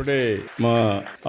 ఇప్పుడే మా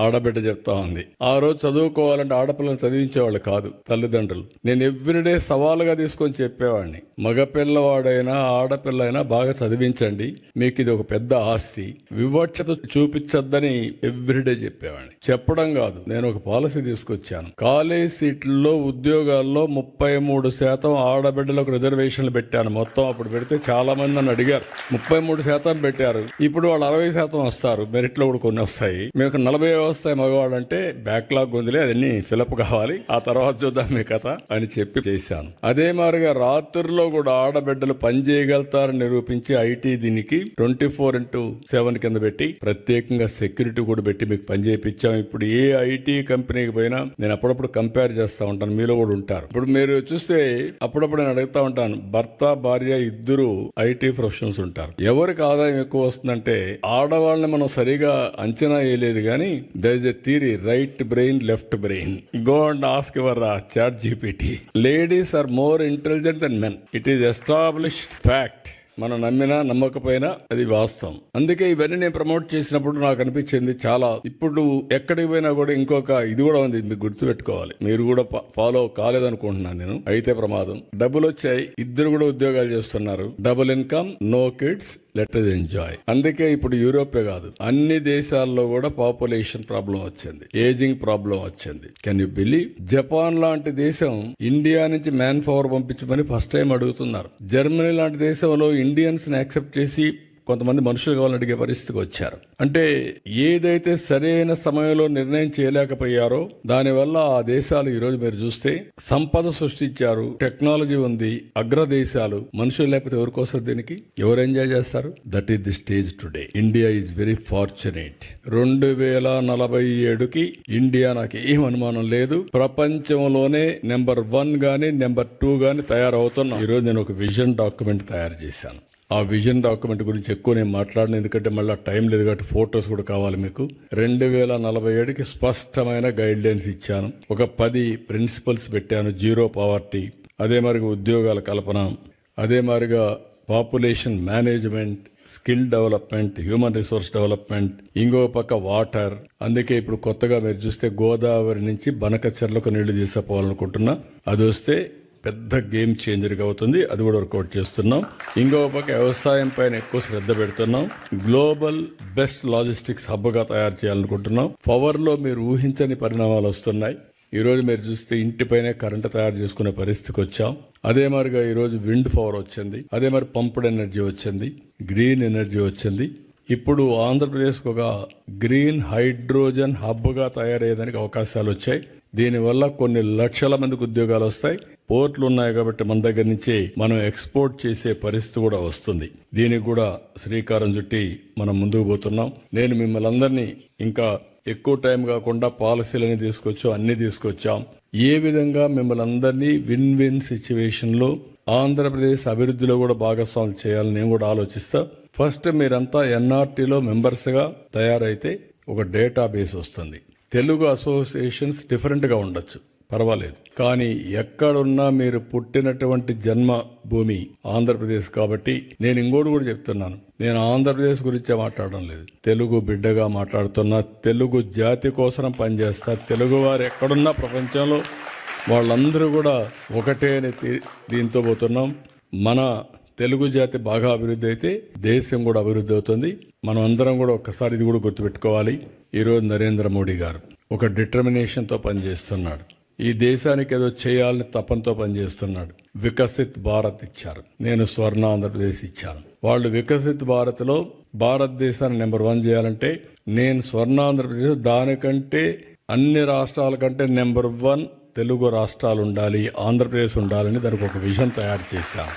ఆడబిడ్డ చెప్తా ఉంది, ఆ రోజు చదువుకోవాలంటే ఆడపిల్లని చదివించేవాళ్ళు కాదు తల్లిదండ్రులు. నేను ఎవ్రీడే సవాలుగా తీసుకొని చెప్పేవాడిని, మగపిల్లవాడైనా ఆడపిల్ల అయినా బాగా చదివించండి, మీకు ఇది ఒక పెద్ద ఆస్తి, వివక్షత చూపించద్దని ఎవ్రీడే చెప్పేవాడిని. చెప్పడం కాదు, నేను ఒక పాలసీ తీసుకొచ్చాను. కాలేజ్ సీట్లలో ఉద్యోగాల్లో 33% ఆడబిడ్డలకు రిజర్వేషన్లు పెట్టాను. మొత్తం అప్పుడు పెడితే చాలా మంది నన్ను అడిగారు, 33% పెట్టారు, ఇప్పుడు వాళ్ళు 60% వస్తారు, మెరిట్ లో కూడా కొన్ని వస్తాయి, మీకు 40 వస్తాయి మగవాళ్ళు అంటే బ్యాక్లాగ్ ఉందిలే, అదన్నీ ఫిలప్ కావాలి, ఆ తర్వాత చూద్దాం మీ కథ అని చెప్పి చేశాను. అదే మాదిరిగా రాత్రుల్లో కూడా ఆడబిడ్డలు పని చేయగలుగుతారని నిరూపించి ఐటీ దీనికి 24/7 కింద పెట్టి ప్రత్యేకంగా సెక్యూరిటీ కూడా పెట్టి మీకు పని చేయించాం. ఇప్పుడు ఏ ఐటీ కంపెనీకి పోయినా నేను అప్పుడప్పుడు కంపేర్ చేస్తా ఉంటాను, మీలో కూడా ఉంటారు. ఇప్పుడు మీరు చూస్తే అప్పుడప్పుడు నేను అడుగుతా ఉంటాను, భర్త భార్య ఇద్దరు ఐటీ ప్రొఫెషనల్స్ ఉంటారు, ఎవరికి ఆదాయం ఎక్కువ వస్తుందంటే ఆడవాళ్ళని మనం సరిగా అంచనా వేయలేదు కానీ there is a theory, right brain left brain, go and ask your ChatGPT. Ladies are more intelligent than men, it is established fact. మనం నమ్మినా నమ్మకపోయినా అది వాస్తవం. అందుకే ఇవన్నీ నేను ప్రమోట్ చేసినప్పుడు నాకు అనిపించింది చాలా, ఇప్పుడు ఎక్కడికి పోయినా కూడా ఇంకొక ఇది కూడా ఉంది, మీకు గుర్తుపెట్టుకోవాలి, మీరు కూడా ఫాలో కాలేదనుకుంటున్నాను నేను, అయితే ప్రమాదం. డబ్బులు వచ్చాయి, ఇద్దరు కూడా ఉద్యోగాలు చేస్తున్నారు, double income, no kids, let us enjoy. అందుకే ఇప్పుడు యూరోపే కాదు అన్ని దేశాల్లో కూడా పాపులేషన్ ప్రాబ్లం వచ్చింది, ఏజింగ్ ప్రాబ్లం వచ్చింది. Can you believe? జపాన్ లాంటి దేశం ఇండియా నుంచి మ్యాన్ పవర్ పంపించమని ఫస్ట్ టైం అడుగుతున్నారు. జర్మనీ లాంటి దేశంలో ఇండియన్స్ ని యాక్సెప్ట్ చేసి కొంతమంది మనుషులు కావాలని అడిగే పరిస్థితికి వచ్చారు. అంటే ఏదైతే సరైన సమయంలో నిర్ణయం చేయలేకపోయారో దానివల్ల ఆ దేశాలు ఈరోజు మీరు చూస్తే సంపద సృష్టించారు, టెక్నాలజీ ఉంది, అగ్రదేశాలు. మనుషులు లేకపోతే ఎవరికోసం దీనికి ఎవరు ఎంజాయ్ చేస్తారు? That is the stage today. India is very fortunate. 2047కి ఇండియా, నాకు ఏం అనుమానం లేదు, ప్రపంచంలోనే నెంబర్ 1 గానీ నెంబర్ 2 గానీ తయారవుతున్నాం. ఈరోజు నేను ఒక విజన్ డాక్యుమెంట్ తయారు చేశాను. ఆ విజన్ డాక్యుమెంట్ గురించి ఎక్కువ నేను మాట్లాడను, ఎందుకంటే మళ్ళీ టైం లేదు కాబట్టి ఫోటోస్ కూడా కావాలి మీకు. 2047కి స్పష్టమైన గైడ్ లైన్స్ ఇచ్చాను. ఒక 10 ప్రిన్సిపల్స్ పెట్టాను. జీరో పావర్టీ, అదే మరిగా ఉద్యోగాల కల్పన, అదే మరిగా population management, skill development, human resource development, ఇంకో పక్క వాటర్. అందుకే ఇప్పుడు కొత్తగా మీరు చూస్తే గోదావరి నుంచి బనకచెర్లకు నీళ్లు తీసుకుపోవాలనుకుంటున్నా, అది వస్తే పెద్ద గేమ్ చేంజర్గా అవుతుంది, అది కూడా వర్కౌట్ చేస్తున్నాం. ఇంకో పక్క వ్యవసాయం పైన ఎక్కువ శ్రద్ధ పెడుతున్నాం. గ్లోబల్ బెస్ట్ లాజిస్టిక్స్ హబ్గా తయారు చేయాలనుకుంటున్నాం. పవర్ లో మీరు ఊహించని పరిణామాలు వస్తున్నాయి. ఈరోజు మీరు చూస్తే ఇంటిపైనే కరెంటు తయారు చేసుకునే పరిస్థితికి వచ్చాం. అదే మరిగా ఈరోజు విండ్ పవర్ వచ్చింది, అదే మరి పంప్డ్ ఎనర్జీ వచ్చింది, గ్రీన్ ఎనర్జీ వచ్చింది. ఇప్పుడు ఆంధ్రప్రదేశ్కి ఒక గ్రీన్ హైడ్రోజన్ హబ్గా తయారయ్యేదానికి అవకాశాలు వచ్చాయి. దీనివల్ల కొన్ని లక్షల మందికి ఉద్యోగాలు వస్తాయి. పోర్ట్లు ఉన్నాయి కాబట్టి మన దగ్గర నుంచి మనం ఎక్స్పోర్ట్ చేసే పరిస్థితి కూడా వస్తుంది. దీనికి కూడా శ్రీకారం చుట్టి మనం ముందుకు పోతున్నాం. నేను మిమ్మల్ని అందరినీ ఇంకా ఎక్కువ టైం కాకుండా పాలసీలని అన్ని తీసుకొచ్చాం. ఏ విధంగా మిమ్మల్ని అందరినీ విన్ విన్ సిచ్యువేషన్ లో ఆంధ్రప్రదేశ్ అభివృద్ధిలో కూడా భాగస్వాములు చేయాలని నేను కూడా ఆలోచిస్తా. ఫస్ట్ మీరంతా ఎన్ఆర్టీలో మెంబర్స్ గా తయారైతే ఒక డేటా బేస్ వస్తుంది. తెలుగు అసోసియేషన్స్ డిఫరెంట్ గా ఉండొచ్చు, పర్వాలేదు, కానీ ఎక్కడున్నా మీరు పుట్టినటువంటి జన్మ భూమి ఆంధ్రప్రదేశ్ కాబట్టి నేను ఇంకోటి కూడా చెప్తున్నాను, నేను ఆంధ్రప్రదేశ్ గురించే మాట్లాడడం లేదు, తెలుగు బిడ్డగా మాట్లాడుతున్నా, తెలుగు జాతి కోసం పనిచేస్తా. తెలుగు వారు ఎక్కడున్నా ప్రపంచంలో వాళ్ళందరూ కూడా ఒకటే దీంతో పోతున్నాం. మన తెలుగు జాతి బాగా అభివృద్ధి అయితే దేశం కూడా అభివృద్ధి అవుతుంది. మనం అందరం కూడా ఒక్కసారి ఇది కూడా గుర్తుపెట్టుకోవాలి. ఈరోజు నరేంద్ర మోడీ గారు ఒక డిటర్మినేషన్తో పనిచేస్తున్నాడు. ఈ దేశానికి ఏదో చేయాలని తపంతో పనిచేస్తున్నాడు. వికసిత్ భారత్ ఇచ్చారు, నేను స్వర్ణ ఆంధ్రప్రదేశ్ ఇచ్చాను. వాళ్ళు వికసిత్ భారత్ లో భారతదేశాన్ని నెంబర్ 1 చేయాలంటే నేను స్వర్ణ ఆంధ్రప్రదేశ్, దానికంటే అన్ని రాష్ట్రాల కంటే నెంబర్ 1 తెలుగు రాష్ట్రాలు ఉండాలి, ఆంధ్రప్రదేశ్ ఉండాలని దానికి ఒక విజన్ తయారు చేశాను.